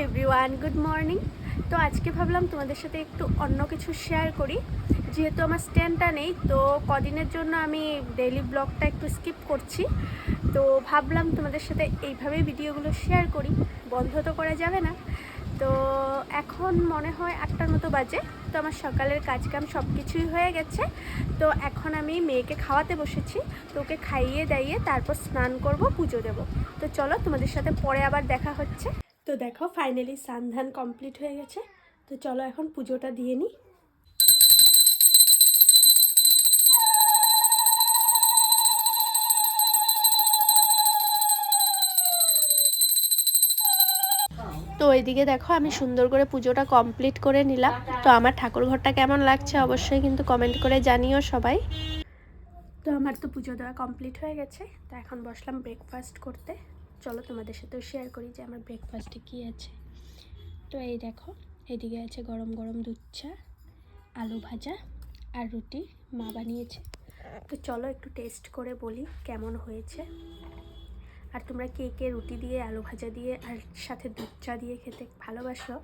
Everyone, good morning. তো আজকে ভাবলাম তোমাদের সাথে একটু অন্য কিছু শেয়ার করি। যেহেতু আমার স্ট্যান্ডটা নেই, তো কদিনের জন্য আমি ডেইলি ব্লগটা একটু স্কিপ করছি। তো ভাবলাম তোমাদের সাথে এইভাবেই ভিডিওগুলো শেয়ার করি, বন্ধ তো করা যাবে না। তো এখন মনে হয় 8টার মতো বাজে। তো আমার সকালের কাজকাম সব কিছুই হয়ে গেছে। তো এখন আমি মেয়েকে খাওয়াতে বসেছি। তো ওকে খাইয়ে দাইয়ে তারপর স্নান করব, পুজো দেব। তো চলো তোমাদের সাথে পরে আবার দেখা হচ্ছে। তো দেখো ফাইনালি স্নান ধান কমপ্লিট হয়ে গেছে। তো চলো এখন পুজোটা দিয়ে নিই। তো ওইদিকে দেখো আমি সুন্দর করে পুজোটা কমপ্লিট করে নিলাম। তো আমার ঠাকুর ঘরটা কেমন লাগছে অবশ্যই কিন্তু কমেন্ট করে জানিও সবাই। তো আমার তো পুজো দেওয়া কমপ্লিট হয়ে গেছে। তো এখন বসলাম ব্রেকফাস্ট করতে। চলো তোমাদের সাথেও শেয়ার করি যে আমার ব্রেকফাস্টে কী আছে। তো এই দেখো, এদিকে আছে গরম গরম দুধ চা, আলু ভাজা আর রুটি মা বানিয়েছে। তো চলো একটু টেস্ট করে বলি কেমন হয়েছে। আর তোমরা কে কে রুটি দিয়ে, আলু ভাজা দিয়ে আর সাথে দুধ চা দিয়ে খেতে ভালোবাসো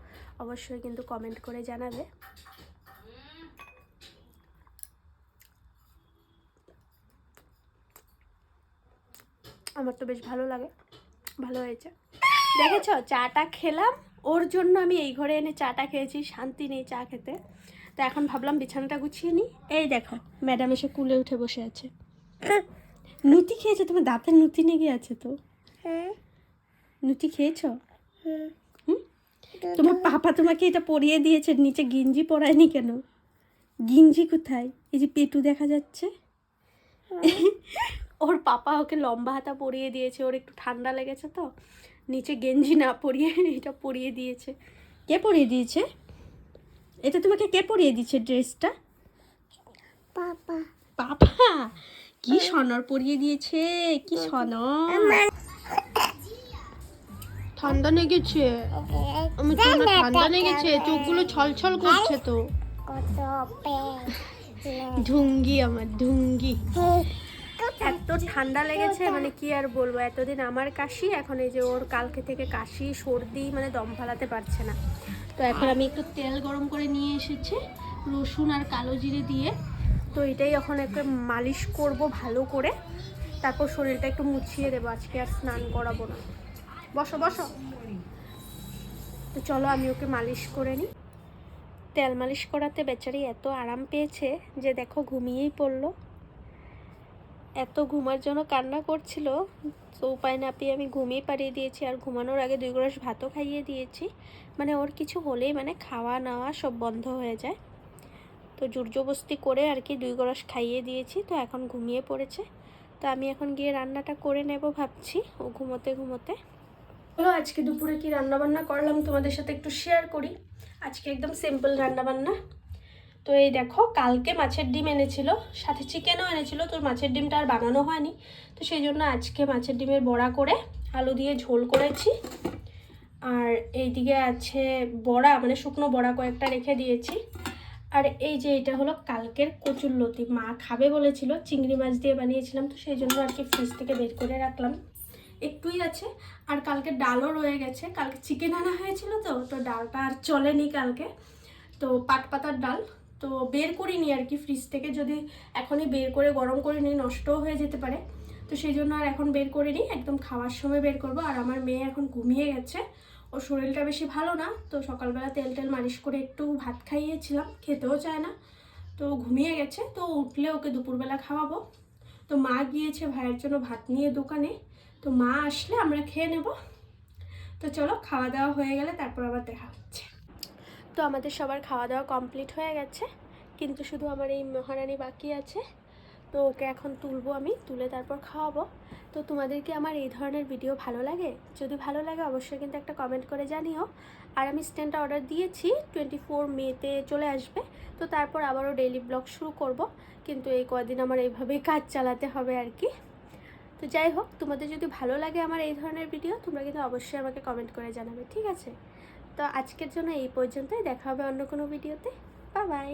অবশ্যই কিন্তু কমেন্ট করে জানাবে। আমার তো বেশ ভালো লাগে, ভালো হয়েছে। দেখেছ, চাটা খেলাম, ওর জন্য আমি এই ঘরে এনে চাটা খেয়েছি, শান্তি নেই চা খেতে। তো এখন ভাবলাম বিছানাটা গুছিয়ে নিই। এই দেখো ম্যাডাম এসে কুলে উঠে বসে আছে। নুতি খেয়েছো? তোমার দাঁতের নুতি লেগে আছে তো। হ্যাঁ, নুতি খেয়েছো? হুম, তোমার পাপা তোমাকে এটা পরিয়ে দিয়েছে, নিচে গিঞ্জি পরায়নি কেন? গিঞ্জি কোথায়? এই যে পেটু দেখা যাচ্ছে। ওর পাপা ওকে লম্বা হাতা পরিয়ে দিয়েছে, ওর একটু ঠান্ডা লেগেছে তো নিচে গেঞ্জি না পরিয়ে এটা পরিয়ে দিয়েছে। কে পরিয়ে দিয়েছে এটা তোমাকে? কে পরিয়ে দিয়েছে ড্রেসটা? পাপা। পাপা কি সনর পরিয়ে দিয়েছে, কি সনর। ঠান্ডা লেগেছে? আমি তো না, ঠান্ডা লেগেছে, চোখগুলো ছলছল করছে তো। ঢুঙ্গি, আমার ঢুঙ্গি। এত ঠান্ডা লেগেছে মানে কি আর বলবো। এতদিন আমার কাশি, এখন এই যে ওর কালকে থেকে কাশি সর্দি, মানে দম ফালাতে পারছে না। তো এখন আমি একটু তেল গরম করে নিয়ে এসেছি রসুন আর কালো জিরে দিয়ে। তো এটাই এখন একটু মালিশ করব ভালো করে, তারপর শরীরটা একটু মুছিয়ে দেবো। আজকে আর স্নান করাবো না। বসো বসো। তো চলো আমি ওকে মালিশ করে নিই। তেল মালিশ করাতে বেচারি এত আরাম পেয়েছে যে দেখো ঘুমিয়েই পড়লো। এত ঘুমার জন্য কান্না করছিল, তো উপায় না পেয়ে আমি ঘুমিয়ে পাড়িয়ে দিয়েছি। আর ঘুমানোর আগে 2 গ্লাস ভাতও খাইয়ে দিয়েছি। মানে ওর কিছু হলেই মানে খাওয়া নাওয়া সব বন্ধ হয়ে যায়। তো জোরজবস্তি করে আর কি 2 গ্লাস খাইয়ে দিয়েছি। তো এখন ঘুমিয়ে পড়েছে। তো আমি এখন গিয়ে রান্নাটা করে নেব ভাবছি, ও ঘুমোতে ঘুমোতে। হলো আজকে দুপুরে কি রান্নাবান্না করলাম তোমাদের সাথে একটু শেয়ার করি। আজকে একদম সিম্পল রান্নাবান্না। তো এই দেখো, কালকে মাছের ডিম এনেছিল, সাথে চিকেনও এনেছিল। তো মাছের ডিমটা আর বানানো হয়নি, তো সেই জন্য আজকে মাছের ডিমের বড়া করে আলু দিয়ে ঝোল করেছি। আর এইদিকে আছে বড়া, মানে শুকনো বড়া কয়েকটা রেখে দিয়েছি। আর এই যে এটা হলো কালকের কচুরলতি, মা খাবে বলেছিল, চিংড়ি মাছ দিয়ে বানিয়েছিলাম, তো সেই জন্য আর কি ফ্রিজ থেকে বের করে রাখলাম। একটুই আছে। আর কালকে ডালও রয়ে গেছে, কালকে চিকেন আনা হয়েছিল, তো ডালটা আর চলেনি কালকে। তো পাট পাতার ডাল তো বের করিনি আর কি ফ্রিজ থেকে, যদি এখনই বের করে গরম করে নিই নষ্টও হয়ে যেতে পারে। তো সেই জন্য আর এখন বের করে নিই, একদম খাওয়ার সময় বের করব। আর আমার মেয়ে এখন ঘুমিয়ে গেছে, ওর শরীরটা বেশি ভালো না। তো সকালবেলা তেল মালিশ করে একটু ভাত খাইয়েছিলাম, খেতেও চায় না, তো ঘুমিয়ে গেছে। তো উঠলে ওকে দুপুরবেলা খাওয়াবো। তো মা গিয়েছে ভাইয়ের জন্য ভাত নিয়ে দোকানে, তো মা আসলে আমরা খেয়ে নেব। তো চলো, খাওয়া দাওয়া হয়ে গেলে তারপর আবার দেখা হচ্ছে। তো আমাদের সবার খাওয়া দাওয়া কমপ্লিট হয়ে গেছে, কিন্তু শুধু আমার এই মহারানী বাকি আছে। তো ওকে এখন তুলবো, আমি তুলে তারপর খাওয়াবো। তো তোমাদেরকে আমার এই ধরনের ভিডিও ভালো লাগে? যদি ভালো লাগে অবশ্যই কিন্তু একটা কমেন্ট করে জানিও। আর আমি স্ট্যান্ডটা অর্ডার দিয়েছি, 24 মেতে চলে আসবে। তো তারপর আবারও ডেইলি ব্লগ শুরু করব, কিন্তু এই কদিন আমার এইভাবেই কাজ চালাতে হবে আর কি। তো যাই হোক, তোমাদের যদি ভালো লাগে আমার এই ধরনের ভিডিও, তোমরা কিন্তু অবশ্যই আমাকে কমেন্ট করে জানাবে, ঠিক আছে? তো আজকের জন্য এই পর্যন্তই, দেখা হবে অন্য কোনো ভিডিওতে। Bye bye.